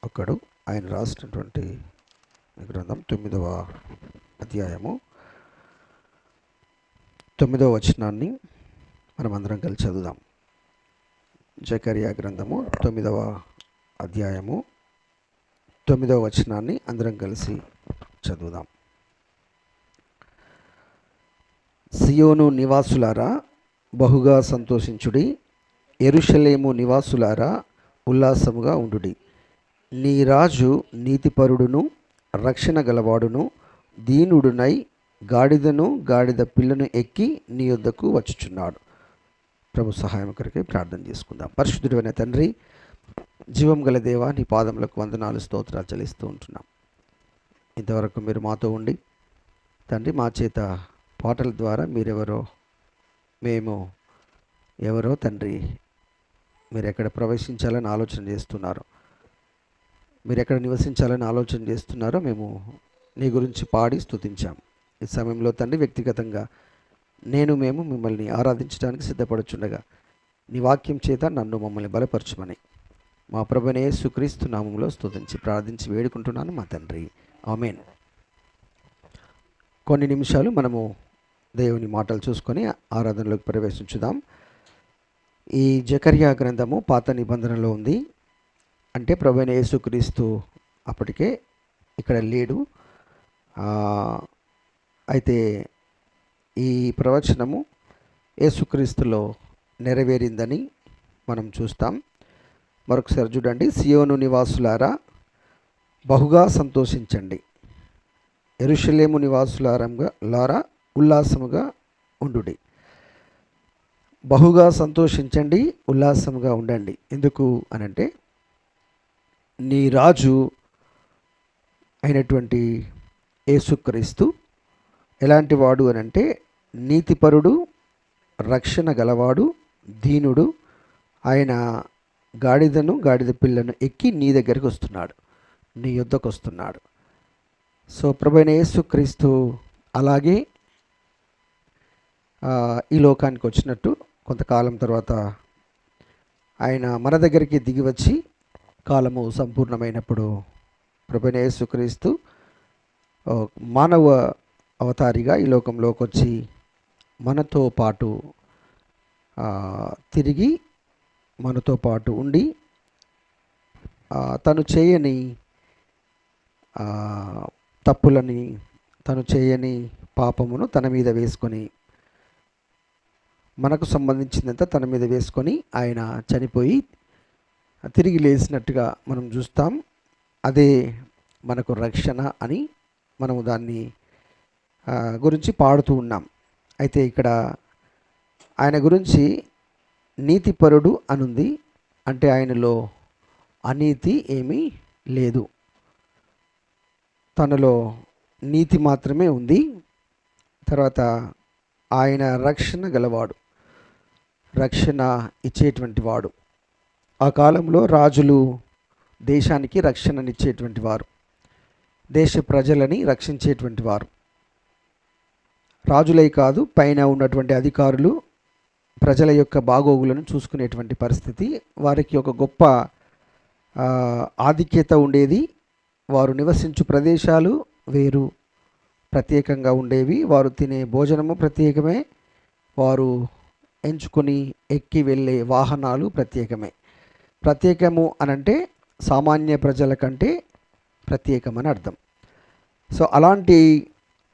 ఒకడు. ఆయన రాసినటువంటి గ్రంథం 9వ అధ్యాయము 9వ వచనాన్ని మనం అందరం కలిసి చదువుదాం. జకర్యా గ్రంథము 9వ అధ్యాయము 9వ వచనాన్ని అందరం కలిసి చదువుదాం. సియోను నివాసులారా బహుగా సంతోషించుడి, యెరూషలేము నివాసులారా ఉల్లాసముగా ఉండుడి. నీ రాజు నీతిపరుడును రక్షణ గలవాడును దీనుడునై గాడిదను గాడిద పిల్లను ఎక్కి నీ యొద్దకు వచ్చుచున్నాడు. ప్రభు సహాయం కొరకై ప్రార్థన చేసుకుందాం. పరిశుద్ధుడైన తండ్రి, జీవం గల దేవా, నీ పాదములకు వందనాలు స్తోత్రాలు చెల్లిస్తూ ఉంటున్నాం. ఇంతవరకు మీరు మాతో ఉండి తండ్రి, మా చేత పాటల ద్వారా మీరెవరో మేము ఎవరో తండ్రి, మీరు ఎక్కడ ప్రవేశించాలని ఆలోచన చేస్తున్నారు, మీరు ఎక్కడ నివసించాలని ఆలోచన చేస్తున్నారో మేము నీ గురించి పాడి స్తుతించాం. ఈ సమయంలో తండ్రి, వ్యక్తిగతంగా మేము మిమ్మల్ని ఆరాధించడానికి సిద్ధపడుచుండగా నీ వాక్యం చేత నన్ను మమ్మల్ని బలపరచమని మా ప్రభువైన యేసుక్రీస్తు నామములో స్తుతించి ప్రార్థించి వేడుకుంటున్నాను మా తండ్రి, ఆమేన్. కొన్ని నిమిషాలు మనము దేవుని మాటలు చూసుకొని ఆరాధనలోకి ప్రవేశించుదాం. ఈ జకర్యా గ్రంథము పాత నిబంధనలో ఉంది. అంటే ప్రభువైన యేసుక్రీస్తు అప్పటికే ఇక్కడ లేడు. అయితే ఈ ప్రవచనము యేసుక్రీస్తులో నెరవేరిందని మనం చూస్తాం. మరొకసారి చూడండి. సియోను నివాసులారా బహుగా సంతోషించండి, యెరూషలేము నివాసులారా ఉల్లాసముగా ఉండుడి. బహుగా సంతోషించండి, ఉల్లాసముగా ఉండండి. ఎందుకు అనంటే, నీ రాజు అయినటువంటి యేసుక్రీస్తు ఎలాంటి వాడు అనంటే, నీతిపరుడు, రక్షణ గలవాడు, దీనుడు. ఆయన గాడిదను గాడిద పిల్లను ఎక్కి నీ దగ్గరికి వస్తున్నాడు, నీ యొద్దకు వస్తున్నాడు. సో ప్రభువైన యేసుక్రీస్తు అలాగే ఈ లోకానికి వచ్చినట్టు కొంతకాలం తర్వాత ఆయన మన దగ్గరికి దిగి వచ్చి కాలము సంపూర్ణమైనప్పుడు ప్రభువైన యేసుక్రీస్తు మానవ అవతారిగా ఈ లోకంలోకి వచ్చి మనతో పాటు తిరిగి మనతో పాటు ఉండి తను చేయని తప్పులని, తను చేయని పాపమును తన మీద వేసుకొని, మనకు సంబంధించిందంతా తన మీద వేసుకొని ఆయన చనిపోయి తిరిగి లేచినట్టుగా మనం చూస్తాం. అదే మనకు రక్షణ అని మనము దాన్ని గురించి పాడుతూ ఉన్నాం. అయితే ఇక్కడ ఆయన గురించి నీతిపరుడు అనుంది. అంటే ఆయనలో అనీతి ఏమీ లేదు, తనలో నీతి మాత్రమే ఉంది. తర్వాత ఆయన రక్షణ గలవాడు, రక్షణ ఇచ్చేటువంటి వాడు. ఆ కాలంలో రాజులు దేశానికి రక్షణనిచ్చేటువంటి వారు, దేశ ప్రజలని రక్షించేటువంటి వారు. రాజులై కాదు, పైన ఉన్నటువంటి అధికారులు ప్రజల యొక్క బాగోగులను చూసుకునేటువంటి పరిస్థితి. వారికి ఒక గొప్ప ఆధిక్యత ఉండేది. వారు నివసించు ప్రదేశాలు వేరు, ప్రత్యేకంగా ఉండేవి. వారు తినే భోజనము ప్రత్యేకమే, వారు ఎంచుకొని ఎక్కి వెళ్ళే వాహనాలు ప్రత్యేకమే. ప్రత్యేకము అనంటే సామాన్య ప్రజల కంటే ప్రత్యేకమని అర్థం. సో అలాంటి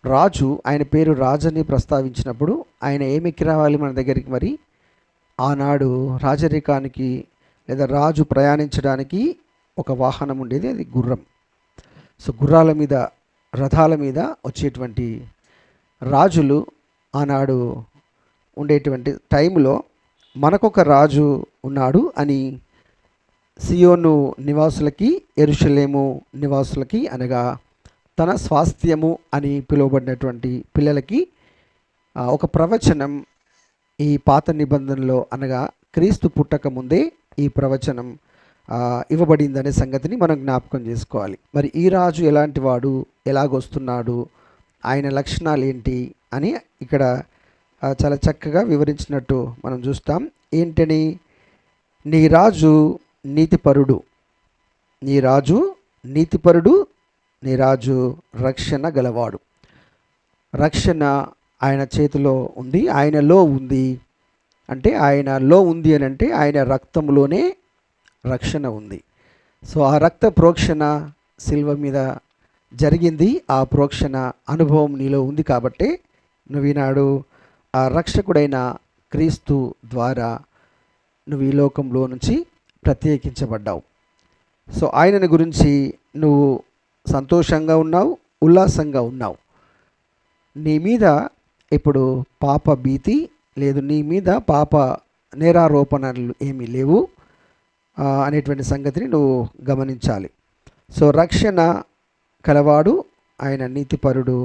రాజు, ఆయన పేరు రాజని ప్రస్తావించినప్పుడు ఆయన ఏమెక్కి రావాలి మన దగ్గరికి? మరి ఆనాడు రాజరికానికి లేదా రాజు ప్రయాణించడానికి ఒక వాహనం ఉండేది, అది గుర్రం. సో గుర్రాల మీద, రథాల మీద వచ్చేటువంటి రాజులు ఆనాడు ఉండేటువంటి టైంలో మనకొక రాజు ఉన్నాడు అని సియోను నివాసులకి, యెరూషలేము నివాసులకి, అనగా తన స్వాస్థ్యము అని పిలువబడినటువంటి పిల్లలకి ఒక ప్రవచనం ఈ పాత నిబంధనలో, అనగా క్రీస్తు పుట్టక ముందే ఈ ప్రవచనం ఇవ్వబడిందనే సంగతిని మనం జ్ఞాపకం చేసుకోవాలి. మరి ఈ రాజు ఎలాంటి వాడు, ఎలాగొస్తున్నాడు, ఆయన లక్షణాలు ఏంటి అని ఇక్కడ చాలా చక్కగా వివరించినట్టు మనం చూస్తాం. ఏంటని? నీ రాజు నీతిపరుడు, నీ రాజు నీతిపరుడు, నీ రాజు రక్షణ గలవాడు. రక్షణ ఆయన చేతిలో ఉంది, ఆయనలో ఉంది. అంటే ఆయనలో ఉంది అని అంటే ఆయన రక్తంలోనే రక్షణ ఉంది. సో ఆ రక్త ప్రోక్షణ శిల్వ మీద జరిగింది. ఆ ప్రోక్షణ అనుభవం నీలో ఉంది కాబట్టి నువ్వు ఈనాడు ఆ రక్షకుడైన క్రీస్తు ద్వారా నువ్వు ఈ లోకంలో నుంచి ప్రత్యేకించబడ్డావు. సో ఆయనని గురించి నువ్వు సంతోషంగా ఉన్నావు, ఉల్లాసంగా ఉన్నావు. నీ మీద ఇప్పుడు పాప భీతి లేదు, నీ మీద పాప నేరారోపణలు ఏమీ లేవు అనేటువంటి సంగతిని నువ్వు గమనించాలి. సో రక్షణ కలవాడు, ఆయన నీతిపరుడు,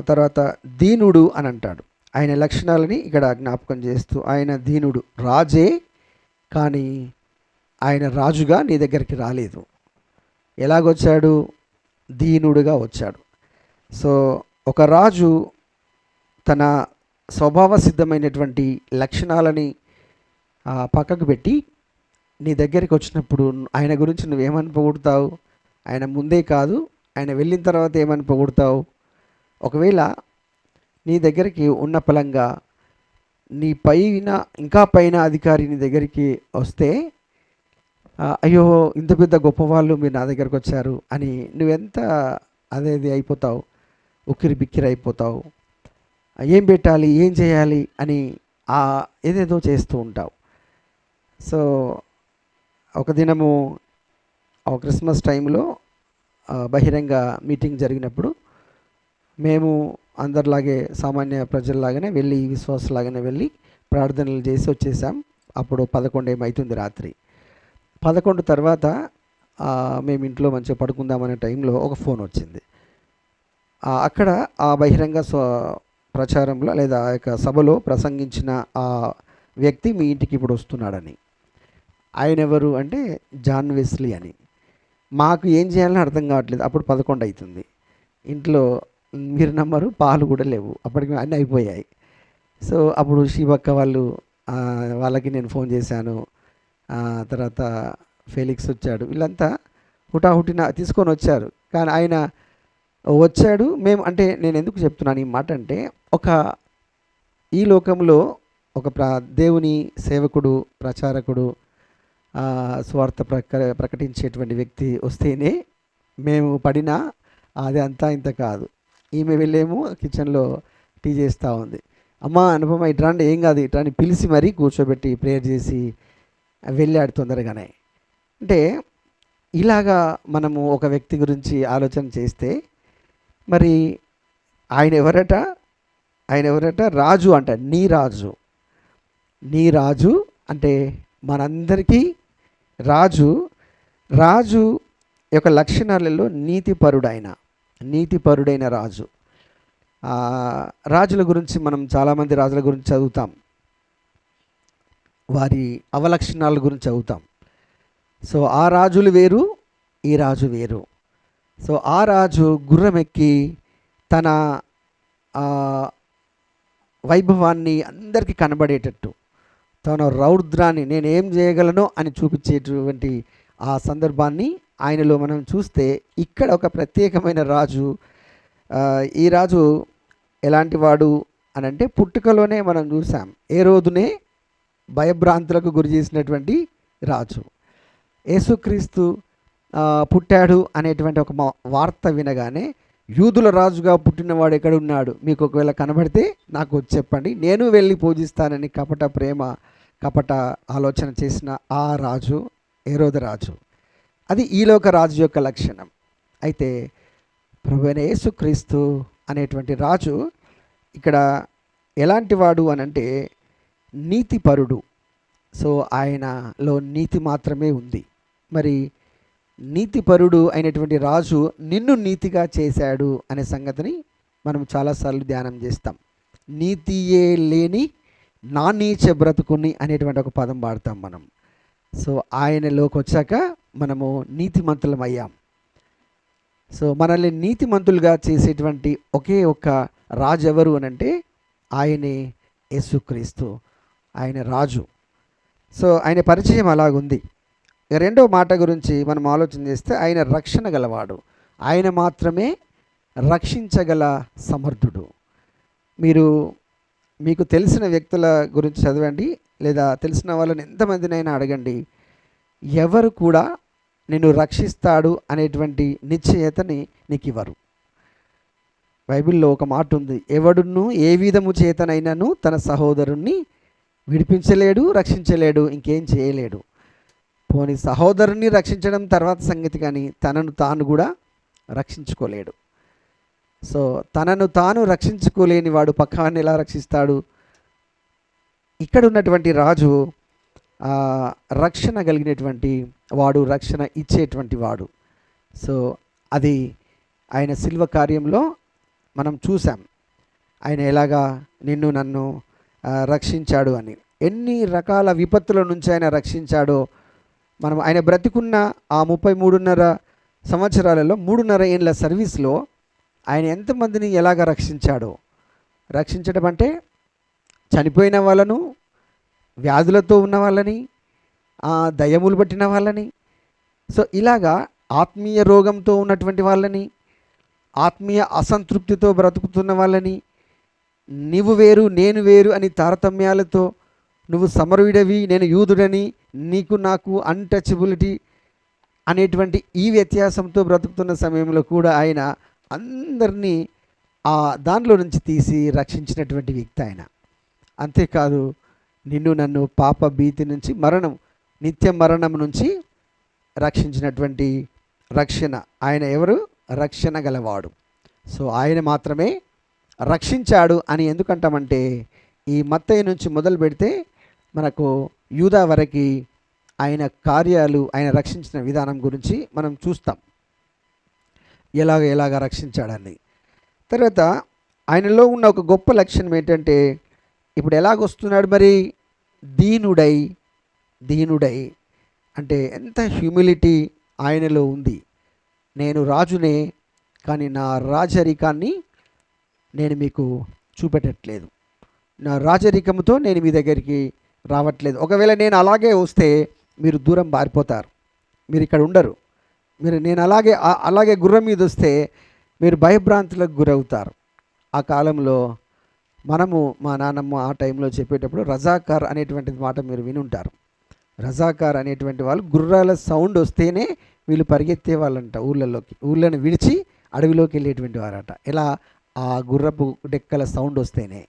తర్వాత దీనుడు అని అంటాడు. ఆయన లక్షణాలని ఇక్కడ జ్ఞాపకం చేస్తూ, ఆయన దీనుడు, రాజే కానీ ఆయన రాజుగా నీ దగ్గరికి రాలేదు. ఎలాగొచ్చాడు? దీనుడుగా వచ్చాడు. సో ఒక రాజు తన స్వభావ సిద్ధమైనటువంటి లక్షణాలని పక్కకు పెట్టి నీ దగ్గరికి వచ్చినప్పుడు ఆయన గురించి నువ్వేమని పొగుడుతావు? ఆయన ముందే కాదు, ఆయన వెళ్ళిన తర్వాత ఏమని పొగుడుతావు? ఒకవేళ నీ దగ్గరికి ఉన్న పలంగా నీ పైన ఇంకా పైన అధికారి నీ దగ్గరికి వస్తే, అయ్యో ఇంత పెద్ద గొప్పవాళ్ళు మీరు నా దగ్గరకు వచ్చారు అని నువ్వెంత అదేది అయిపోతావు, ఉక్కిరి బిక్కిరి అయిపోతావు. ఏం పెట్టాలి, ఏం చేయాలి అని ఏదేదో చేస్తూ ఉంటావు. సో ఒక దినము క్రిస్మస్ టైంలో బహిరంగ మీటింగ్ జరిగినప్పుడు మేము అందరిలాగే సామాన్య ప్రజల్లాగానే వెళ్ళి, విశ్వాసలాగానే వెళ్ళి ప్రార్థనలు చేసి వచ్చేసాం. అప్పుడు 11 ఏమవుతుంది రాత్రి. 11 తర్వాత మేము ఇంట్లో మంచిగా పడుకుందామనే టైంలో ఒక ఫోన్ వచ్చింది. అక్కడ ఆ బహిరంగ ప్రచారంలో లేదా ఆ యొక్క సభలో ప్రసంగించిన ఆ వ్యక్తి మీ ఇంటికి ఇప్పుడు వస్తున్నాడని. ఆయన ఎవరు అంటే జాన్ వెస్లీ అని. మాకు ఏం చేయాలని అర్థం కావట్లేదు. అప్పుడు 11 అవుతుంది. ఇంట్లో మీరు నమ్మరు, పాలు కూడా లేవు, అప్పటికి అన్నీ అయిపోయాయి. సో అప్పుడు శివక్క వాళ్ళకి నేను ఫోన్ చేశాను. తర్వాత ఫెలిక్స్ వచ్చాడు, వీళ్ళంతా హుటాహుటిన తీసుకొని వచ్చారు. కానీ ఆయన వచ్చాడు. మేము అంటే నేను ఎందుకు చెప్తున్నాను ఈ మాట అంటే, ఈ లోకంలో ఒక దేవుని సేవకుడు, ప్రచారకుడు, స్వార్థ ప్రకటించేటువంటి వ్యక్తి వస్తేనే మేము పడినా అది అంతా ఇంత కాదు. ఈమె వెళ్ళేమో కిచెన్లో టీ చేస్తూ ఉంది. అమ్మ అనుపమ ఇట్రాండి, ఏం కాదు ఇట్రాని పిలిచి మరీ కూర్చోబెట్టి ప్రేయర్ చేసి వెళ్ళాడు తొందరగానే. అంటే ఇలాగా మనము ఒక వ్యక్తి గురించి ఆలోచన చేస్తే, మరి ఆయన ఎవరట? రాజు అంట. నీ రాజు అంటే మనందరికీ రాజు యొక్క లక్షణాలలో నీతిపరుడైన రాజు. రాజుల గురించి మనం చాలామంది రాజుల గురించి చదువుతాం, వారి అవలక్షణాల గురించి చదువుతాం. సో ఆ రాజులు వేరు, ఈ రాజు వేరు. సో ఆ రాజు గుర్రం ఎక్కి తన వైభవాన్ని అందరికీ కనబడేటట్టు, తన రౌద్రాన్ని నేనేం చేయగలనో అని చూపించేటువంటి ఆ సందర్భాన్ని ఆయనలో మనం చూస్తే, ఇక్కడ ఒక ప్రత్యేకమైన రాజు. ఈ రాజు ఎలాంటి వాడు అని అంటే, పుట్టుకలోనే మనం చూసాం, హేరోదునే భయభ్రాంతులకు గురి చేసినటువంటి రాజు. యేసుక్రీస్తు పుట్టాడు అనేటువంటి ఒక వార్త వినగానే, యూదుల రాజుగా పుట్టినవాడు ఎక్కడున్నాడు, మీకు ఒకవేళ కనబడితే నాకు వచ్చి చెప్పండి, నేను వెళ్ళి పూజిస్తానని కపట ప్రేమ, కపట ఆలోచన చేసిన ఆ రాజు హేరోదు రాజు. అది ఈలోక రాజు యొక్క లక్షణం. అయితే ప్రభువైన యేసుక్రీస్తు అనేటువంటి రాజు ఇక్కడ ఎలాంటి వాడు అనంటే నీతిపరుడు. సో ఆయనలో నీతి మాత్రమే ఉంది. మరి నీతిపరుడు అయినటువంటి రాజు నిన్ను నీతిగా చేశాడు అనే సంగతిని మనం చాలాసార్లు ధ్యానం చేస్తాం. నీతియే లేని నా నీచ బ్రతుకుని అనేటువంటి ఒక పదం వాడతాం మనం. సో ఆయనలోకి వచ్చాక మనము నీతిమంతులం అయ్యాం. సో మనల్ని నీతిమంతులుగా చేసేటువంటి ఒకే ఒక్క రాజు ఎవరు అనంటే ఆయనే యేసుక్రీస్తు. ఆయన రాజు. సో ఆయన పరిచయం అలాగుంది. రెండో మాట గురించి మనం ఆలోచన చేస్తే ఆయన రక్షణ గలవాడు, ఆయన మాత్రమే రక్షించగల సమర్థుడు. మీరు మీకు తెలిసిన వ్యక్తుల గురించి చదవండి, లేదా తెలిసిన వాళ్ళని ఎంతమందినైనా అడగండి, ఎవరు కూడా నిన్ను రక్షిస్తాడు అనేటువంటి నిశ్చయతని నీకు ఇవ్వరు. బైబిల్లో ఒక మాట ఉంది, ఎవడును ఏ విధము చేతనైనాను తన సహోదరుణ్ణి విడిపించలేడు, రక్షించలేడు, ఇంకేం చేయలేడు. పోనీ సహోదరుణ్ణి రక్షించడం తర్వాత సంగతి, కానీ తనను తాను కూడా రక్షించుకోలేడు. సో తనను తాను రక్షించుకోలేని వాడు పక్కవాన్ని ఎలా రక్షిస్తాడు? ఇక్కడ ఉన్నటువంటి రాజు రక్షణ కలిగినటువంటి వాడు, రక్షణ ఇచ్చేటువంటి వాడు. సో అది ఆయన శిల్వ కార్యంలో మనం చూసాం, ఆయన ఎలాగా నిన్ను నన్ను రక్షించాడు అని. ఎన్ని రకాల విపత్తుల నుంచి ఆయన రక్షించాడో మనం, ఆయన బ్రతికున్న ఆ 33.5 సంవత్సరాలలో 3.5 ఏళ్ళ సర్వీస్లో ఆయన ఎంతమందిని ఎలాగ రక్షించాడో. రక్షించడం అంటే చనిపోయిన వాళ్ళను, వ్యాధులతో ఉన్న వాళ్ళని, దయ్యములు పట్టిన వాళ్ళని, సో ఇలాగా ఆత్మీయ రోగంతో ఉన్నటువంటి వాళ్ళని, ఆత్మీయ అసంతృప్తితో బ్రతుకుతున్న వాళ్ళని, నీవు వేరు నేను వేరు అని తారతమ్యాలతో, నువ్వు సమరయుడవి నేను యూదుడని, నీకు నాకు అన్టచబిలిటీ అనేటువంటి ఈ వ్యత్యాసంతో బ్రతుకుతున్న సమయంలో కూడా ఆయన అందరినీ దానిలో నుంచి తీసి రక్షించినటువంటి వ్యక్తి ఆయన. అంతేకాదు, నిన్ను నన్ను పాప భీతి నుంచి, మరణం, నిత్య మరణం నుంచి రక్షించినటువంటి రక్షణ. ఆయన ఎవరు? రక్షణ గలవాడు. సో ఆయన మాత్రమే రక్షించాడు అని ఎందుకంటామంటే, ఈ మత్తయి నుంచి మొదలు పెడితే మనకు యూదా వరకు ఆయన కార్యాలు, ఆయన రక్షించిన విధానం గురించి మనం చూస్తాం, ఎలాగ రక్షించాడని. తర్వాత ఆయనలో ఉన్న ఒక గొప్ప లక్షణం ఏంటంటే, ఇప్పుడు ఎలాగొస్తున్నాడు మరి? దీనుడై అంటే ఎంత హ్యూమిలిటీ ఆయనలో ఉంది. నేను రాజునే, కానీ నా రాజరికాన్ని నేను మీకు చూపెట్టట్లేదు, నా రాజరికంతో నేను మీ దగ్గరికి రావట్లేదు. ఒకవేళ నేను అలాగే వస్తే మీరు దూరం పారిపోతారు, మీరు ఇక్కడ ఉండరు. నేను అలాగే గుర్రం మీద వస్తే మీరు భయభ్రాంతులకు గురవుతారు. ఆ కాలంలో మనము, మా నాన్నమ్మ ఆ టైంలో చెప్పేటప్పుడు రజాకార్ అనేటువంటి మాట మీరు వినుంటారు. రజాకార్ అనేటువంటి వాళ్ళు గుర్రాల సౌండ్ వస్తేనే వీళ్ళు పరిగెత్తే వాళ్ళంట, ఊళ్ళని విడిచి అడవిలోకి వెళ్ళేటువంటి వారట. ఇలా ఆ గుర్రపు డెక్కల సౌండ్ వస్తేనే.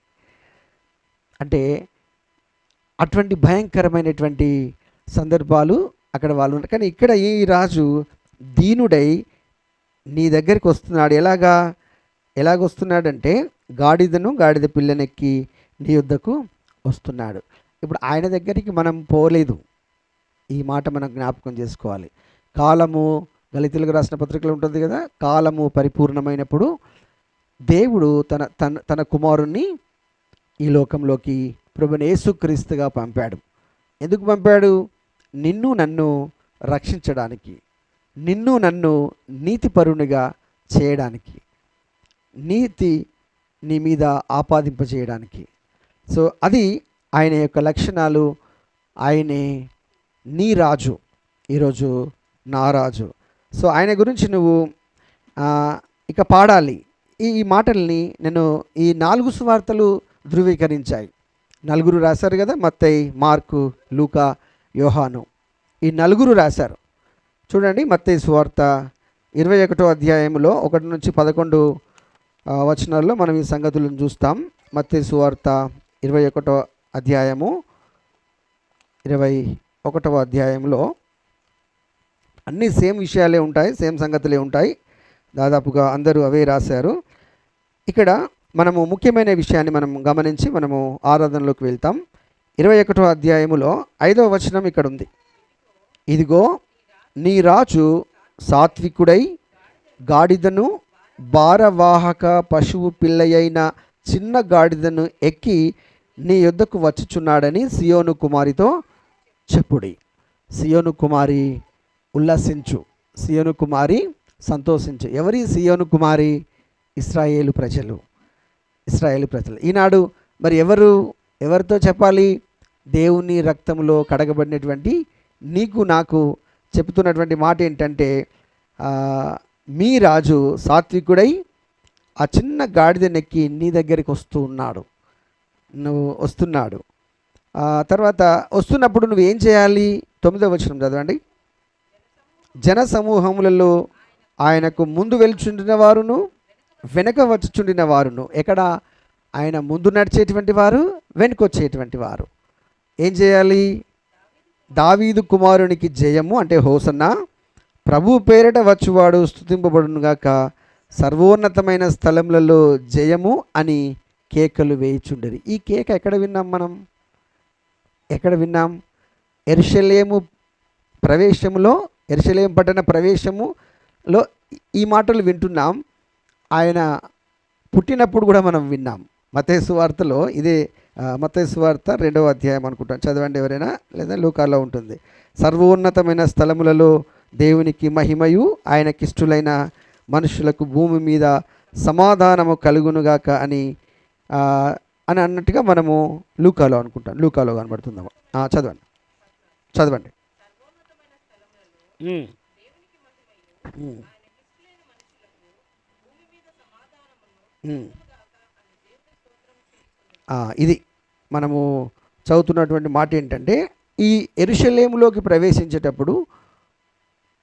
అంటే అటువంటి భయంకరమైనటువంటి సందర్భాలు అక్కడ వాళ్ళు ఉన్నారు. కానీ ఇక్కడ ఈ రాజు దీనుడై నీ దగ్గరికి వస్తున్నాడు. ఎలాగొస్తున్నాడంటే, గాడిద పిల్లనెక్కి నీ యొద్దకు వస్తున్నాడు. ఇప్పుడు ఆయన దగ్గరికి మనం పోలేదు, ఈ మాట మనం జ్ఞాపకం చేసుకోవాలి. కాలము, గలితీయులకు రాసిన పత్రికలో ఉంటుంది కదా, కాలము పరిపూర్ణమైనప్పుడు దేవుడు తన కుమారుణ్ణి ఈ లోకంలోకి ప్రభువైన యేసుక్రీస్తుగా పంపాడు. ఎందుకు పంపాడు? నిన్ను నన్ను రక్షించడానికి, నిన్ను నన్ను నీతిపరునిగా చేయడానికి, నీతి నీ మీద ఆపాదింపజేయడానికి. సో అది ఆయన యొక్క లక్షణాలు. ఆయనే నీ రాజు, ఈరోజు నా రాజు. సో ఆయన గురించి నువ్వు ఇక పాడాలి. ఈ మాటల్ని నేను ఈ 4 సువార్తలు ధృవీకరించాయి. 4 రాశారు కదా, మత్తయి, మార్కు, లూకా, యోహాను, ఈ 4 రాశారు. చూడండి, మత్తయి సువార్త 21వ అధ్యాయంలో 1 నుంచి 11 వచనాల్లో మనం ఈ సంగతులను చూస్తాం. మత్తయి సువార్త 21వ అధ్యాయము 21వ అధ్యాయంలో అన్నీ సేమ్ విషయాలే ఉంటాయి, సేమ్ సంగతులే ఉంటాయి. దాదాపుగా అందరూ అవే రాశారు. ఇక్కడ మనము ముఖ్యమైన విషయాన్ని మనం గమనించి మనము ఆరాధనలోకి వెళ్తాం. 21వ అధ్యాయములో 5వ వచనం ఇక్కడ ఉంది. ఇదిగో నీ రాజు సాత్వికుడై గాడిదను, భారవాహక పశువు పిల్లయైన చిన్న గాడిదను ఎక్కి నీ యొద్దకు వచ్చుచున్నాడని సియోను కుమారితో చెప్పుడి. సియోను కుమారి ఉల్లసించు, సియోను కుమారి సంతోషించు. ఎవరి సియోను కుమారి? ఇశ్రాయేలు ప్రజలు. ఈనాడు మరి ఎవరితో చెప్పాలి? దేవుని రక్తంలో కడగబడినటువంటి నీకు నాకు చెప్తున్నటువంటి మాట ఏంటంటే, మీ రాజు సాత్వికుడై ఆ చిన్న గాడిదనెక్కి నీ దగ్గరికి వస్తున్నాడు. తర్వాత వస్తున్నప్పుడు నువ్వు ఏం చేయాలి? 9వ వచనం చదవండి. జన సమూహములలో ఆయనకు ముందు వెలుచుండిన వారును వెనక వచ్చుచుండిన వారును. ఎక్కడ? ఆయన ముందు నడిచేటువంటి వారు, వెనుకొచ్చేటువంటి వారు ఏం చేయాలి? దావీదు కుమారునికి జయము అంటే హోసన్నా, ప్రభు పేరిట వచ్చువాడు స్తుతింపబడునుగాక, సర్వోన్నతమైన స్థలములలో జయము అని కేకలు వేయిచుండరి. ఈ కేక ఎక్కడ విన్నాం మనం? ఎక్కడ విన్నాం? యెరూషలేము ప్రవేశములో, యెరూషలేము పట్టణ ప్రవేశములో ఈ మాటలు వింటున్నాం. ఆయన పుట్టినప్పుడు కూడా మనం విన్నాం. మత్తయి సువార్తలో ఇదే, మత్తయి సువార్త 2వ అధ్యాయం అనుకుంటాం, చదవండి ఎవరైనా, లేదా లూకాలో ఉంటుంది. సర్వోన్నతమైన స్థలములలో దేవునికి మహిమయు ఆయనకిష్టులైన మనుషులకు భూమి మీద సమాధానము కలుగునుగాక అని అన్నట్టుగా మనము లూకాలో అనుకుంటాం. లూకాలో కనబడుతుందాము. చదవండి చదవండి. ఇది మనము చదువుతున్నటువంటి మాట ఏంటంటే, ఈ యెరూషలేములోకి ప్రవేశించేటప్పుడు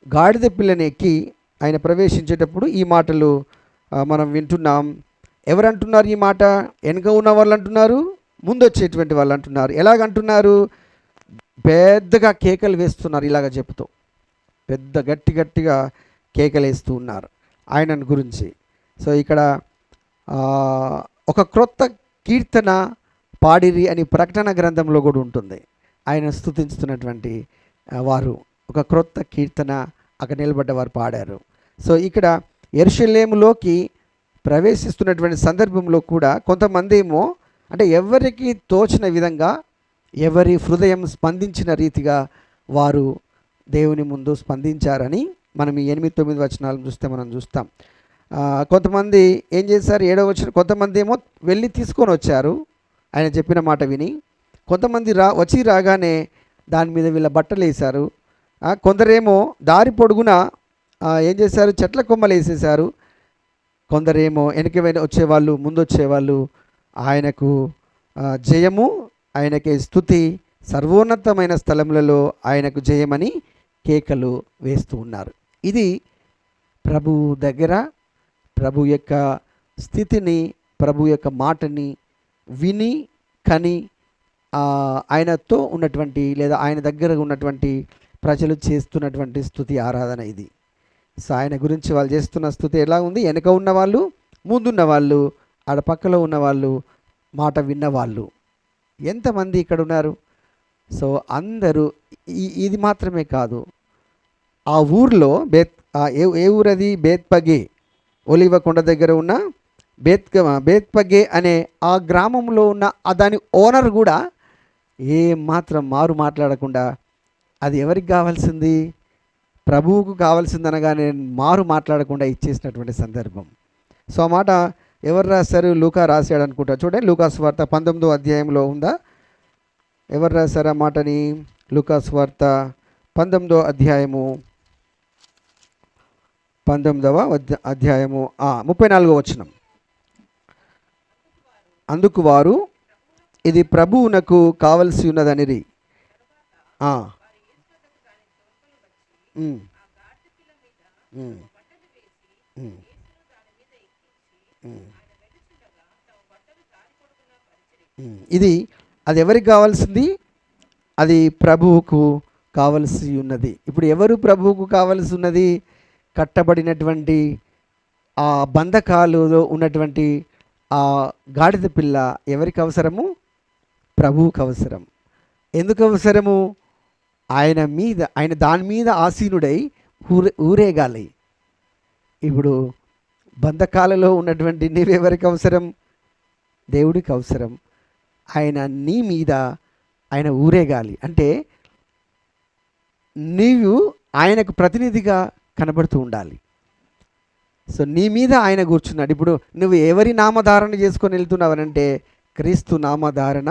గాడిద పిల్లని ఎక్కి ఆయన ప్రవేశించేటప్పుడు ఈ మాటలు మనం వింటున్నాం. ఎవరంటున్నారు ఈ మాట? వెనుక ఉన్న వాళ్ళు అంటున్నారు, ముందు వచ్చేటువంటి వాళ్ళు అంటున్నారు. ఎలాగంటున్నారు? పెద్దగా కేకలు వేస్తున్నారు. ఇలాగ చెప్తూ పెద్ద గట్టిగా కేకలు వేస్తూ ఉన్నారు ఆయనను గురించి. సో ఇక్కడ ఒక క్రొత్త కీర్తన పాడిరి అని ప్రకటన గ్రంథంలో కూడా ఉంటుంది. ఆయన స్తుతిస్తున్నటువంటి వారు ఒక క్రొత్త కీర్తన అక్కడ నిలబడ్డ వారు పాడారు. సో ఇక్కడ యెరూషలేములోకి ప్రవేశిస్తున్నటువంటి సందర్భంలో కూడా కొంతమంది ఏమో అంటే ఎవరికి తోచిన విధంగా, ఎవరి హృదయం స్పందించిన రీతిగా వారు దేవుని ముందు స్పందించారని మనం ఈ 8-9 వచనాలు చూస్తే మనం చూస్తాం. కొంతమంది ఏం చేశారు? 7వ వచనం, కొంతమంది ఏమో వెళ్ళి తీసుకొని వచ్చారు ఆయన చెప్పిన మాట విని. కొంతమంది వచ్చి రాగానే దాని మీద వీళ్ళ బట్టలు వేశారు. కొందరేమో దారి పొడుగున ఏం చేశారు? చెట్ల కొమ్మలు వేసేశారు. కొందరేమో వెనక వచ్చేవాళ్ళు, ముందు వచ్చేవాళ్ళు ఆయనకు జయము, ఆయనకి స్తుతి, సర్వోన్నతమైన స్థలములలో ఆయనకు జయమని కేకలు వేస్తూ ఉన్నారు. ఇది ప్రభు దగ్గర ప్రభు యొక్క స్థితిని, ప్రభు యొక్క మాటని విని కని ఆయనతో ఉన్నటువంటి లేదా ఆయన దగ్గర ఉన్నటువంటి ప్రజలు చేస్తున్నటువంటి స్తుతి ఆరాధన ఇది. సో ఆయన గురించి వాళ్ళు చేస్తున్న స్తుతి ఎలా ఉంది? వెనక ఉన్నవాళ్ళు, ముందున్న వాళ్ళు, ఆడ పక్కలో ఉన్నవాళ్ళు, మాట విన్నవాళ్ళు ఎంతమంది ఇక్కడ ఉన్నారు? సో అందరూ ఇది మాత్రమే కాదు, ఆ ఊర్లో ఏ ఊరది? బేత్పగే, ఒలివ కొండ దగ్గర ఉన్న బేత్పగే అనే ఆ గ్రామంలో ఉన్న దాని ఓనర్ కూడా మాత్రం మారు మాట్లాడకుండా, అది ఎవరికి కావాల్సింది? ప్రభువుకు కావాల్సిందనగానే మారు మాట్లాడకుండా ఇచ్చేసినటువంటి సందర్భం. సో ఆ మాట ఎవరు రాశారు? లూకా రాశాడు అనుకుంటా. చూడండి, లూకా సువార్త 19వ అధ్యాయంలో ఉందా? ఎవరు రాశారు ఆ మాటని? లూకా సువార్త 19వ అధ్యాయము 34వ వచనం. అందుకు వారు ఇది ప్రభువునకు కావలసి ఉన్నదనిరి. అది ఎవరికి కావాల్సింది? అది ప్రభువుకు కావలసి ఉన్నది. ఇప్పుడు ఎవరు ప్రభువుకు కావలసి ఉన్నది? కట్టబడినటువంటి ఆ బంధకాలలో ఉన్నటువంటి ఆ గాడిద పిల్ల ఎవరికి అవసరము? ప్రభువుకు అవసరం. ఎందుకు అవసరము? ఆయన దాని మీద ఆసీనుడై ఊరేగాలి. ఇప్పుడు బంధకాలలో ఉన్నటువంటి నీవెవరికి అవసరం? దేవుడికి అవసరం. ఆయన నీ మీద ఆయన ఊరేగాలి అంటే నీవు ఆయనకు ప్రతినిధిగా కనబడుతూ ఉండాలి. సో నీ మీద ఆయన కూర్చున్నాడు. ఇప్పుడు నువ్వు ఎవరి నామధారణ చేసుకొని వెళ్తున్నావనంటే క్రీస్తు నామధారణ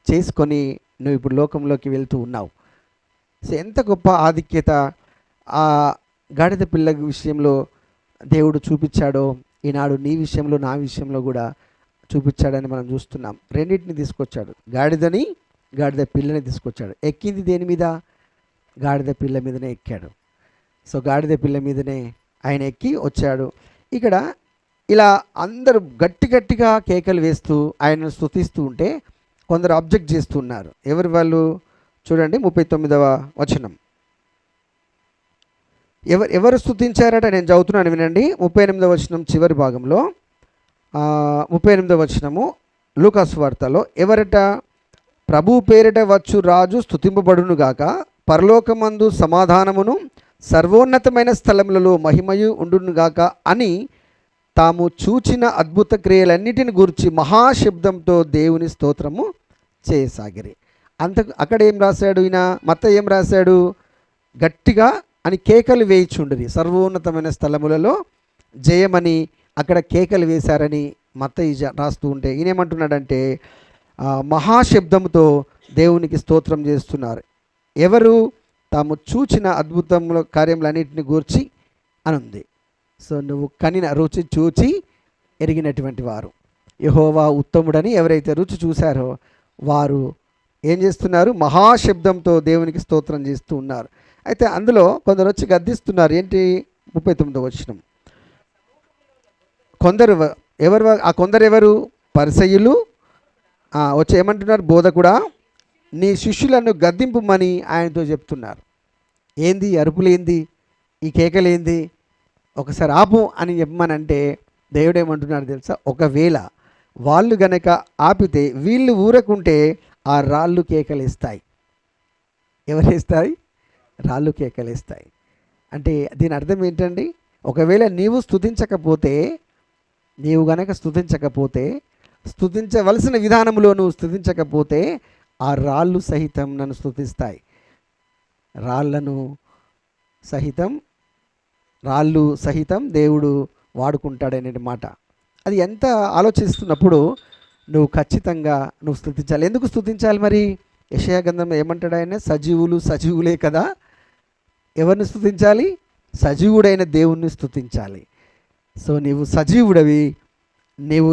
చేసుకొని నువ్వు ఇప్పుడు లోకంలోకి వెళ్తూ ఉన్నావు. సో ఎంత గొప్ప ఆధిక్యత ఆ గాడిద పిల్ల విషయంలో దేవుడు చూపించాడో ఈనాడు నీ విషయంలో నా విషయంలో కూడా చూపించాడని మనం చూస్తున్నాం. రెండింటిని తీసుకొచ్చాడు, గాడిద పిల్లని తీసుకొచ్చాడు. ఎక్కింది దేని మీద? గాడిద పిల్ల మీదనే ఎక్కాడు. సో గాడిద పిల్ల మీదనే ఆయన ఎక్కి వచ్చాడు. ఇక్కడ ఇలా అందరూ గట్టి గట్టిగా కేకలు వేస్తూ ఆయనను స్తుతిస్తూ ఉంటే కొందరు అబ్జెక్ట్ చేస్తున్నారు. ఎవరు వాళ్ళు? చూడండి 39వ వచనం. ఎవరు స్తుతించారట? నేను చదువుతున్నాను, వినండి. 38వ వచనం చివరి భాగంలో 38వ వచనము లూకాసు వార్తలో, ఎవరట? ప్రభు పేరిట వచ్చు రాజు స్తుతింపబడును గాక, పరలోకమందు సమాధానమును సర్వోన్నతమైన స్థలములలో మహిమయు ఉండునుగాక అని తాము చూచిన అద్భుత క్రియలన్నిటిని గురించి మహాశబ్దంతో దేవుని స్తోత్రము చేయసాగిరి. అక్కడ ఏం రాశాడు ఈయన? మత్తయి ఏం రాశాడు? గట్టిగా అని కేకలు వేయిచుండిరి, సర్వోన్నతమైన స్థలములలో జయమని అక్కడ కేకలు వేశారని మత్తయి రాస్తూ ఉంటే ఈయనేమంటున్నాడంటే మహాశబ్దంతో దేవునికి స్తోత్రం చేస్తున్నారు. ఎవరు? తాము చూచిన అద్భుతముల కార్యములన్నింటిని గూర్చి అనుంది. సో నువ్వు కనిన రుచి చూచి ఎరిగినటువంటి వారు, యెహోవా ఉత్తముడని ఎవరైతే రుచి చూశారో వారు ఏం చేస్తున్నారు? మహాశబ్దంతో దేవునికి స్తోత్రం చేస్తూ ఉన్నారు. అయితే అందులో కొందరు వచ్చి గద్దిస్తున్నారు. ఏంటి? 39వ వచనం. కొందరు ఎవరు? ఆ కొందరు ఎవరు? పరిసయ్యులు వచ్చి ఏమంటున్నారు? బోధకుడా, నీ శిష్యులను గద్దింపుమని ఆయనతో చెప్తున్నారు. ఏంది అరుపులేంది? ఈ కేకలేంది? ఒకసారి ఆపు అని చెప్పమనంటే దేవుడు ఏమంటున్నాడు తెలుసా? ఒకవేళ వాళ్ళు గనక ఆపితే, వీళ్ళు ఊరకుంటే ఆ రాళ్ళు కేకలేస్తాయి. ఎవరేస్తాయి? రాళ్ళు కేకలేస్తాయి. అంటే దీని అర్థం ఏంటండి? ఒకవేళ నీవు గనక స్తుతించకపోతే, స్తుతించవలసిన విధానంలో నువ్వు స్తుతించకపోతే ఆ రాళ్ళు సహితం నన్ను స్తుతిస్తాయి. రాళ్ళు సహితం దేవుడు వాడుకుంటాడనే మాట. అది ఎంత ఆలోచిస్తున్నప్పుడు నువ్వు ఖచ్చితంగా నువ్వు స్తుతించాలి. ఎందుకు స్తుతించాలి మరి? యెషయా గ్రంథంలో ఏమంటాడు ఆయన? సజీవులే కదా. ఎవరిని స్తుతించాలి? సజీవుడైన దేవుణ్ణి స్తుతించాలి. సో నీవు సజీవుడవి. నీవు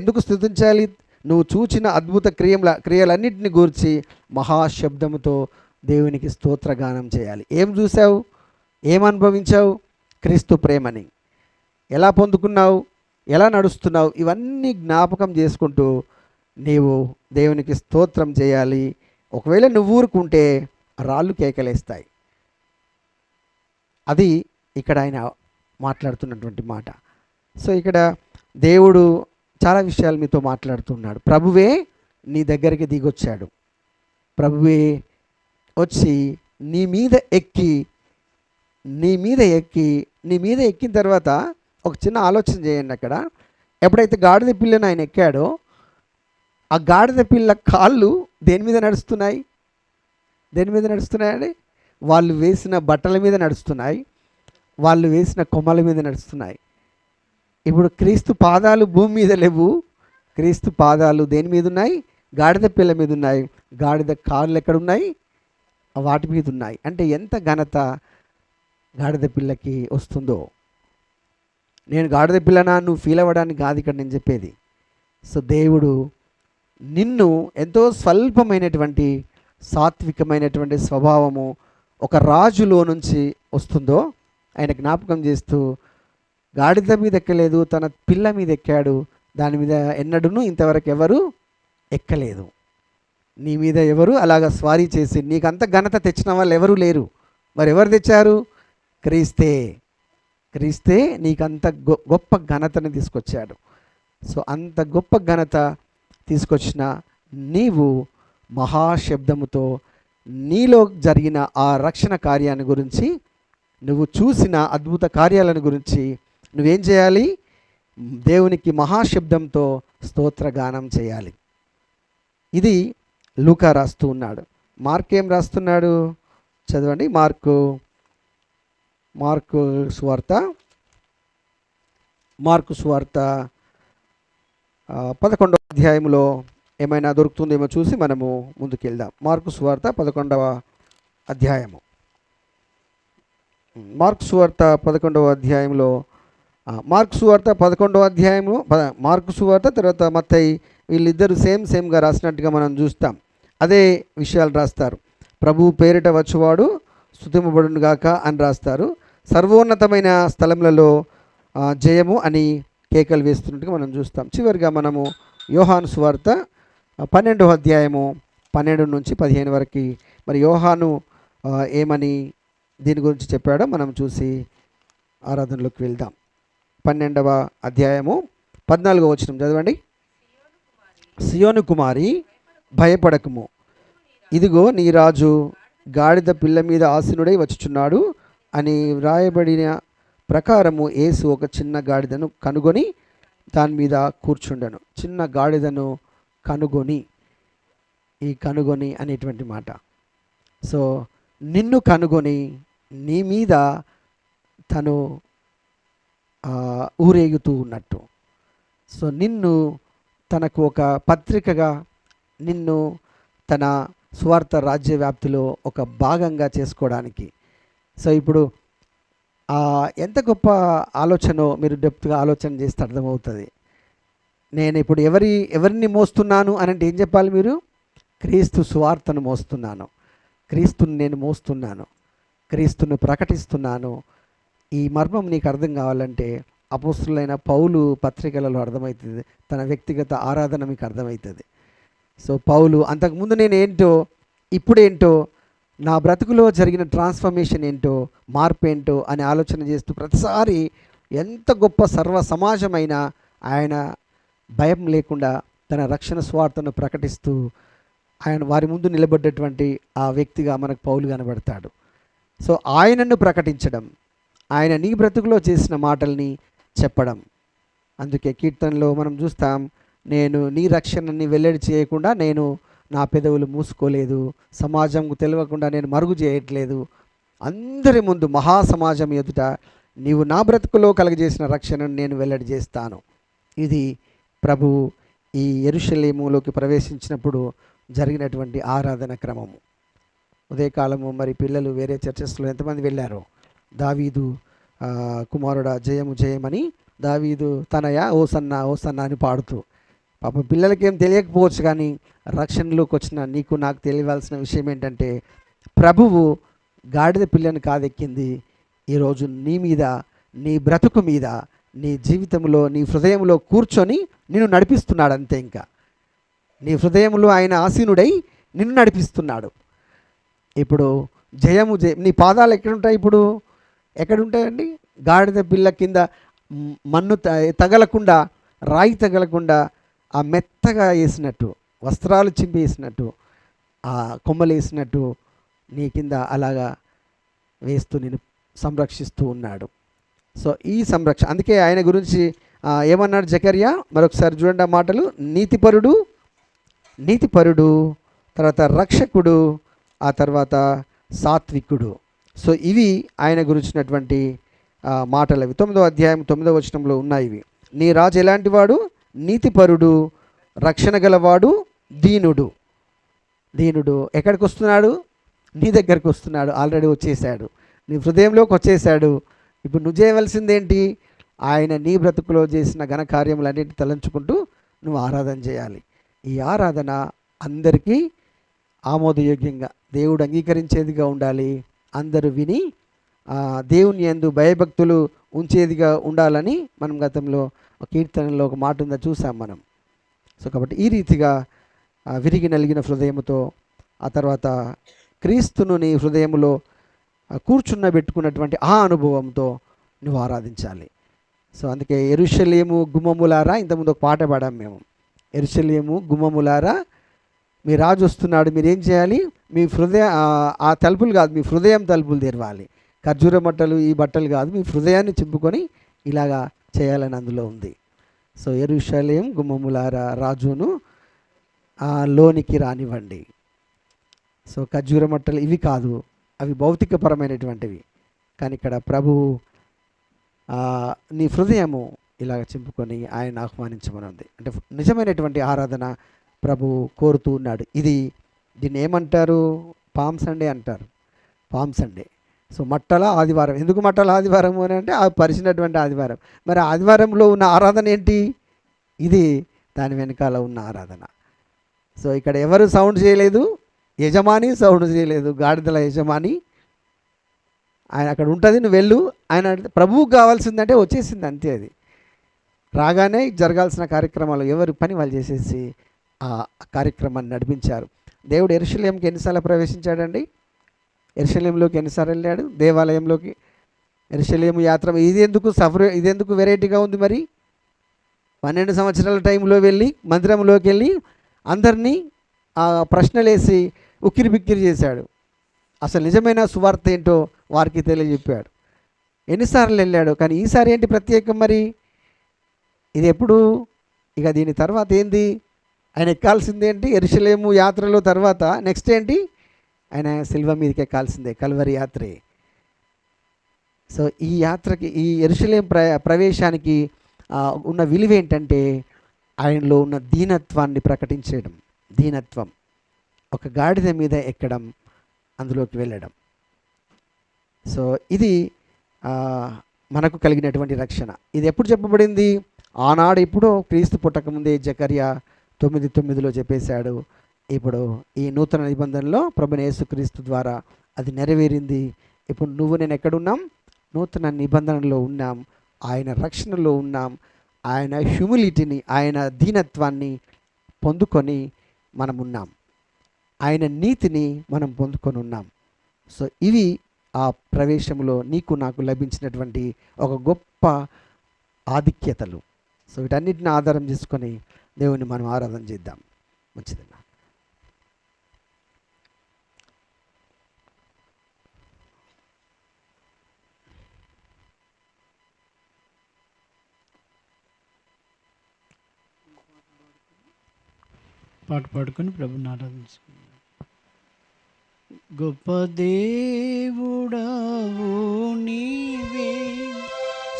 ఎందుకు స్తుతించాలి? నువ్వు చూచిన అద్భుత క్రియలన్నింటిని గూర్చి మహాశబ్దముతో దేవునికి స్తోత్రగానం చేయాలి. ఏం చూసావు? ఏం అనుభవించావు? క్రీస్తు ప్రేమని ఎలా పొందుకున్నావు? ఎలా నడుస్తున్నావు? ఇవన్నీ జ్ఞాపకం చేసుకుంటూ నీవు దేవునికి స్తోత్రం చేయాలి. ఒకవేళ నువ్వు ఊరుకుంటే రాళ్ళు కేకలేస్తాయి. అది ఇక్కడ ఆయన మాట్లాడుతున్నటువంటి మాట. సో ఇక్కడ దేవుడు చాలా విషయాలు మీతో మాట్లాడుతున్నాడు. ప్రభువే నీ దగ్గరికి దిగొచ్చాడు. ప్రభువే వచ్చి నీ మీద ఎక్కిన తర్వాత ఒక చిన్న ఆలోచన చేయండి. అక్కడ ఎప్పుడైతే గాడిద పిల్లను ఆయన ఎక్కాడో ఆ గాడిద పిల్ల కాళ్ళు దేని మీద నడుస్తున్నాయండి? వాళ్ళు వేసిన బట్టల మీద నడుస్తున్నాయి, వాళ్ళు వేసిన కొమ్మల మీద నడుస్తున్నాయి. ఇప్పుడు క్రీస్తు పాదాలు భూమి మీద లేవు. క్రీస్తు పాదాలు దేని మీద ఉన్నాయి? గాడిద పిల్ల మీద ఉన్నాయి. గాడిద కాళ్ళు ఎక్కడున్నాయి? వాటి మీద ఉన్నాయి. అంటే ఎంత ఘనత గాడిద పిల్లకి వస్తుందో. నేను గాడిద పిల్లనా నువ్వు ఫీల్ అవ్వడానికి కాదు ఇక్కడ నేను చెప్పేది. సో దేవుడు నిన్ను ఎంతో స్వల్పమైనటువంటి సాత్వికమైనటువంటి స్వభావము ఒక రాజులో నుంచి వస్తుందో ఆయన జ్ఞాపకం చేస్తూ, గాడిద మీద ఎక్కలేదు, తన పిల్ల మీద ఎక్కాడు. దాని మీద ఎన్నడూను ఇంతవరకు ఎవరు ఎక్కలేదు. నీ మీద ఎవరు అలాగ స్వారీ చేసి నీకంత ఘనత తెచ్చిన వాళ్ళు ఎవరు లేరు. మరి ఎవరు తెచ్చారు? క్రీస్తే నీకంత గొప్ప ఘనతని తీసుకొచ్చాడు. సో అంత గొప్ప ఘనత తీసుకొచ్చిన నీవు మహాశబ్దముతో నీలో జరిగిన ఆ రక్షణ కార్యాన్ని గురించి, నువ్వు చూసిన అద్భుత కార్యాలను గురించి నువ్వేం చేయాలి? దేవునికి మహాశబ్దంతో స్తోత్రగానం చేయాలి. ఇది లూకా రాస్తూ ఉన్నాడు. మార్క్ ఏం రాస్తున్నాడు? చదవండి. మార్కు సువార్త 11వ అధ్యాయంలో ఏమైనా దొరుకుతుందేమో చూసి మనము ముందుకు వెళ్దాం. మార్కు సువార్త 11వ అధ్యాయము మార్కు సువార్త 11వ అధ్యాయంలో మార్కు సువార్త 11వ అధ్యాయము మార్కు సువార్త తర్వాత మత్తయి వీళ్ళిద్దరూ సేమ్గా రాసినట్టుగా మనం చూస్తాం. అదే విషయాలు రాస్తారు. ప్రభు పేరిట వచ్చువాడు స్తుతింపబడును గాక అని రాస్తారు. సర్వోన్నతమైన స్థలములలో జయము అని కేకలు వేస్తున్నట్టుగా మనం చూస్తాం. చివరిగా మనము యోహాను సువార్త 12వ అధ్యాయము 12 నుంచి 15 వరకు మరి యోహాను ఏమని దీని గురించి చెప్పాడో మనం చూసి ఆరాధనలోకి వెళ్దాం. 12వ అధ్యాయము 14వ వచనం చదవండి. సియోను కుమారి భయపడకము, ఇదిగో నీ రాజు గాడిద పిల్ల మీద ఆసీనుడై వచ్చుచున్నాడు అని వ్రాయబడిన ప్రకారము యేసు ఒక చిన్న గాడిదను కనుగొని దాని మీద కూర్చుండెను. చిన్న గాడిదను కనుగొని, ఈ కనుగొని అనేటువంటి మాట. సో నిన్ను కనుగొని నీ మీద తను ఊరేగుతూ ఉన్నట్టు. సో నిన్ను తనకు ఒక పత్రికగా, నిన్ను తన స్వార్థ రాజ్య వ్యాప్తిలో ఒక భాగంగా చేసుకోవడానికి. సో ఇప్పుడు ఎంత గొప్ప ఆలోచనో మీరు డెప్త్గా ఆలోచన చేస్తే అర్థమవుతుంది. నేను ఇప్పుడు ఎవరిని మోస్తున్నాను అని అంటే ఏం చెప్పాలి మీరు? క్రీస్తు సువార్తను మోస్తున్నాను, క్రీస్తుని నేను మోస్తున్నాను, క్రీస్తును ప్రకటిస్తున్నాను. ఈ మర్మం నీకు అర్థం కావాలంటే అపోస్తులైన పౌలు పత్రికలలో అర్థమవుతుంది, తన వ్యక్తిగత ఆరాధన మీకు అర్థమవుతుంది. సో పౌలు అంతకుముందు నేను ఏంటో, ఇప్పుడేంటో, నా బ్రతుకులో జరిగిన ట్రాన్స్ఫర్మేషన్ ఏంటో, మార్పు ఏంటో అని ఆలోచన చేస్తూ ప్రతిసారి ఎంత గొప్ప సర్వ సమాజమైన ఆయన భయం లేకుండా తన రక్షణ స్వార్థను ప్రకటిస్తూ ఆయన వారి ముందు నిలబడ్డటువంటి ఆ వ్యక్తిగా మనకు పౌలు కనబడతాడు. సో ఆయనను ప్రకటించడం, ఆయన నీ బ్రతుకులో చేసిన మాటల్ని చెప్పడం. అందుకే కీర్తనలో మనం చూస్తాం, నేను నీ రక్షణని వెల్లడి చేయకుండా నేను నా పెదవులు మూసుకోలేదు, సమాజంకు తెలియకుండా నేను మరుగు చేయట్లేదు, అందరి ముందు మహాసమాజం ఎదుట నీవు నా బ్రతుకులో కలుగజేసిన రక్షణను నేను వెల్లడి చేస్తాను. ఇది ప్రభు ఈ యెరూషలేములోకి ప్రవేశించినప్పుడు జరిగినటువంటి ఆరాధన క్రమము. ఉదయకాలము మరి పిల్లలు వేరే చర్చెస్లో ఎంతమంది వెళ్ళారో, దావీదు కుమారుడా జయము జయమని, దావీదు తనయ ఓసన్నా ఓసన్నా అని పాడుతూ, పాప పిల్లలకేం తెలియకపోవచ్చు కానీ రక్షణలోకి వచ్చిన నీకు నాకు తెలియవలసిన విషయం ఏంటంటే ప్రభువు గాడిద పిల్లని కాదెక్కింది, ఈరోజు నీ మీద, నీ బ్రతుకు మీద, నీ జీవితంలో, నీ హృదయంలో కూర్చొని నిన్ను నడిపిస్తున్నాడు. అంతే, ఇంకా నీ హృదయంలో ఆయన ఆసీనుడై నిన్ను నడిపిస్తున్నాడు. ఇప్పుడు జయము నీ పాదాలు ఎక్కడుంటాయి? ఇప్పుడు ఎక్కడుంటాయండి? గాడిద పిల్ల కింద మన్ను తగలకుండా, రాయి తగలకుండా ఆ మెత్తగా వేసినట్టు, వస్త్రాలు చింపి వేసినట్టు, ఆ కొమ్మలు వేసినట్టు నీ కింద అలాగా వేస్తూ నేను సంరక్షిస్తూ ఉన్నాడు. సో ఈ సంరక్షణ, అందుకే ఆయన గురించి ఏమన్నాడు జకర్యా? మరొకసారి చూడండి ఆ మాటలు. నీతిపరుడు, తర్వాత రక్షకుడు, ఆ తర్వాత సాత్వికుడు. సో ఇవి ఆయన గురించినటువంటి మాటలు. అవి 9వ అధ్యాయం 9వ వచనంలో ఉన్నాయి. ఇవి నీ రాజు ఎలాంటి వాడు? నీతిపరుడు, రక్షణ గలవాడు, దీనుడు. ఎక్కడికి వస్తున్నాడు? నీ దగ్గరికి వస్తున్నాడు. ఆల్రెడీ వచ్చేసాడు, నీ హృదయంలోకి వచ్చేసాడు. ఇప్పుడు నువ్వు చేయవలసిందేంటి? ఆయన నీ బ్రతుకులో చేసిన ఘనకార్యములన్నింటినీ తలంచుకుంటూ నువ్వు ఆరాధన చేయాలి. ఈ ఆరాధన అందరికీ ఆమోదయోగ్యంగా, దేవుడు అంగీకరించేదిగా ఉండాలి. అందరూ విని దేవుని యందు భయభక్తులు ఉంచేదిగా ఉండాలని మనం గతంలో కీర్తనలో ఒక మాట ఉందా చూసాం మనం. సో కాబట్టి ఈ రీతిగా విరిగి నలిగిన హృదయముతో, ఆ తర్వాత క్రీస్తును నీ హృదయములో కూర్చున్నబెట్టుకున్నటువంటి ఆ అనుభవంతో నువ్వు ఆరాధించాలి. సో అందుకే యెరూషలేము గుమ్మములారా, ఇంతకుముందు ఒక పాట పాడాం మేము. యెరూషలేము గుమ్మములారా, మీ రాజు వస్తున్నాడు. మీరేం చేయాలి? మీ ఆ తలుపులు కాదు, మీ హృదయం తలుపులు తెరవాలి. ఖర్జూర బట్టలు, ఈ బట్టలు కాదు, మీ హృదయాన్ని చింపుకొని ఇలాగా చేయాలని అందులో ఉంది. సో యెరూషలేము గుమ్మములారా, రాజును లోనికి రానివ్వండి. సో ఖర్జూర బట్టలు ఇవి కాదు, అవి భౌతికపరమైనటువంటివి. కానీ ఇక్కడ ప్రభువు నీ హృదయము ఇలాగ చింపుకొని ఆయన ఆహ్వానించమని ఉంది. అంటే నిజమైనటువంటి ఆరాధన ప్రభు కోరుతూ ఉన్నాడు. దీన్ని ఏమంటారు? పామ్ సండే అంటారు. Palm Sunday. సో మట్టల ఆదివారం. ఎందుకు మట్టల ఆదివారం అని అంటే ఆ పరిచినటువంటి ఆదివారం. మరి ఆదివారంలో ఉన్న ఆరాధన ఏంటి? ఇది దాని వెనకాల ఉన్న ఆరాధన. సో ఇక్కడ ఎవరు సౌండ్ చేయలేదు, యజమాని సౌండ్ చేయలేదు. గాడిదల యజమాని ఆయన అక్కడ ఉంటుంది, నువ్వు వెళ్ళు. ఆయన ప్రభువుకు కావాల్సిందంటే వచ్చేసింది అంతే. అది రాగానే జరగాల్సిన కార్యక్రమాలు ఎవరి పని వాళ్ళు చేసేసి ఆ కార్యక్రమాన్ని నడిపించారు. దేవుడు యెరూషలేముకి ఎన్నిసార్లు ప్రవేశించాడండి? యెరూషలేములోకి ఎన్నిసార్లు వెళ్ళాడు? దేవాలయంలోకి. యెరూషలేము యాత్ర ఇది ఎందుకు వెరైటీగా ఉంది? మరి 12 సంవత్సరాల టైంలో వెళ్ళి మందిరంలోకి వెళ్ళి అందరినీ ప్రశ్నలేసి ఉక్కిరి బిక్కిరి చేశాడు. అసలు నిజమైన సువార్త ఏంటో వారికి తెలియజెప్పాడు. ఎన్నిసార్లు వెళ్ళాడు, కానీ ఈసారి ఏంటి ప్రత్యేకం? మరి ఇది ఎప్పుడు? ఇక దీని తర్వాత ఏంది? ఆయన ఎక్కాల్సింది ఏంటి? యెరూషలేము యాత్రలో తర్వాత నెక్స్ట్ ఏంటి? ఆయన సిల్వ మీదకి ఎక్కాల్సిందే, కల్వరి యాత్రే. సో ఈ యాత్రకి, ఈ యెరూషలేము ప్రవేశానికి ఉన్న విలువ ఏంటంటే ఆయనలో ఉన్న దీనత్వాన్ని ప్రకటించడం. దీనత్వం, ఒక గాడిద మీద ఎక్కడం, అందులోకి వెళ్ళడం. సో ఇది మనకు కలిగినటువంటి రక్షణ. ఇది ఎప్పుడు చెప్పబడింది? ఆనాడు ఎప్పుడో క్రీస్తు పుట్టకముందే జకర్యా 9:9 చెప్పేశాడు. ఇప్పుడు ఈ నూతన నిబంధనలో ప్రభువైన యేసుక్రీస్తు ద్వారా అది నెరవేరింది. ఇప్పుడు నువ్వు నేను ఎక్కడున్నాం? నూతన నిబంధనలో ఉన్నాం, ఆయన రక్షణలో ఉన్నాం. ఆయన హ్యూమిలిటీని, ఆయన దీనత్వాన్ని పొందుకొని మనం ఉన్నాం. ఆయన నీతిని మనం పొందుకొని ఉన్నాం. సో ఇవి ఆ ప్రవేశంలో నీకు నాకు లభించినటువంటి ఒక గొప్ప ఆధిక్యతలు. సో వీటన్నిటిని ఆధారం చేసుకొని దేవుని మనం ఆరాధన చేద్దాం. మంచిదన్న. పాట పాడుకొని ప్రభుని ఆరాధించుకుందాం. గొప్ప దేవుడవు నీవే,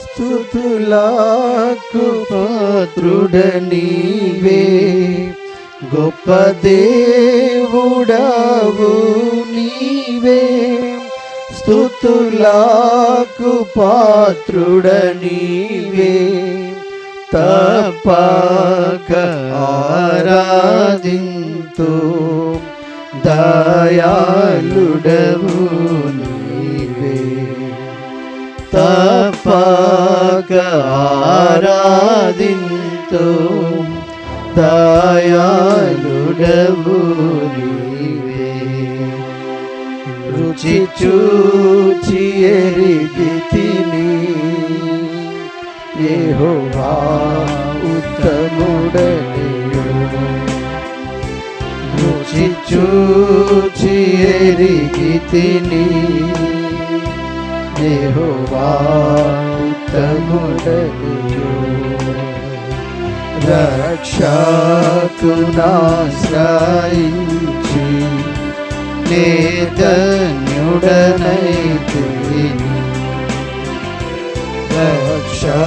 స్తుతులకు పాత్రుడ నీవే. గొప్ప దేవుడవు నీవే, స్తుతులకు పాత్రుడ నీవే. తప్పక ఆరాధింతు, దయాళుడవు నీవే. తప్పక ఆరాధింతు, దయాళుడవు నీవే. రుచి చూచి ఎరిగితిని, యెహోవా ఉత్తముడనియు. రుచి చూచి ఎరిగితిని, యెహోవా ఉత్తముడనియు. రక్షకునాశ్రయించి నే ధన్యుడనైతిని. రక్షకునాశ్రయించి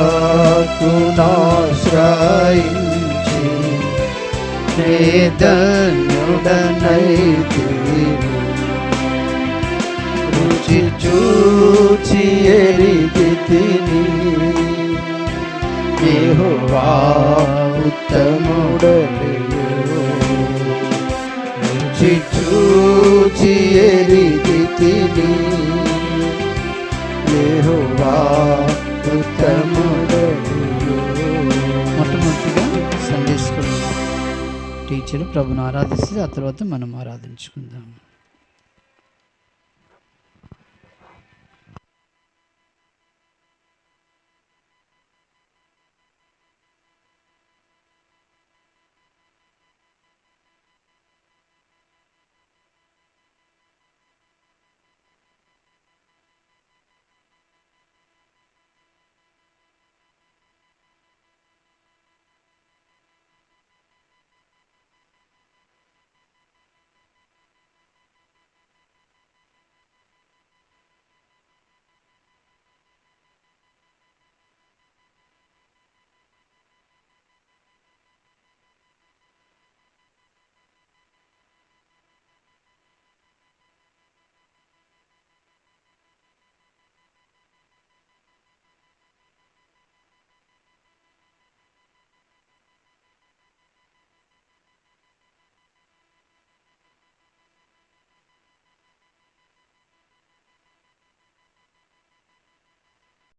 నే ధన్యుడనైతిని. రుచి చూచి ఎరిగితిని, యెహోవా ఉత్తముడనియు. రుచి చూచి ఎరిగితిని, యెహోవా ఉత్తముడనియు. మొట్టమొదటిగా సండే స్కూల్ టీచర్ ప్రభుని ఆరాధిస్తే ఆ తర్వాత మనం ఆరాధించుకుందాం.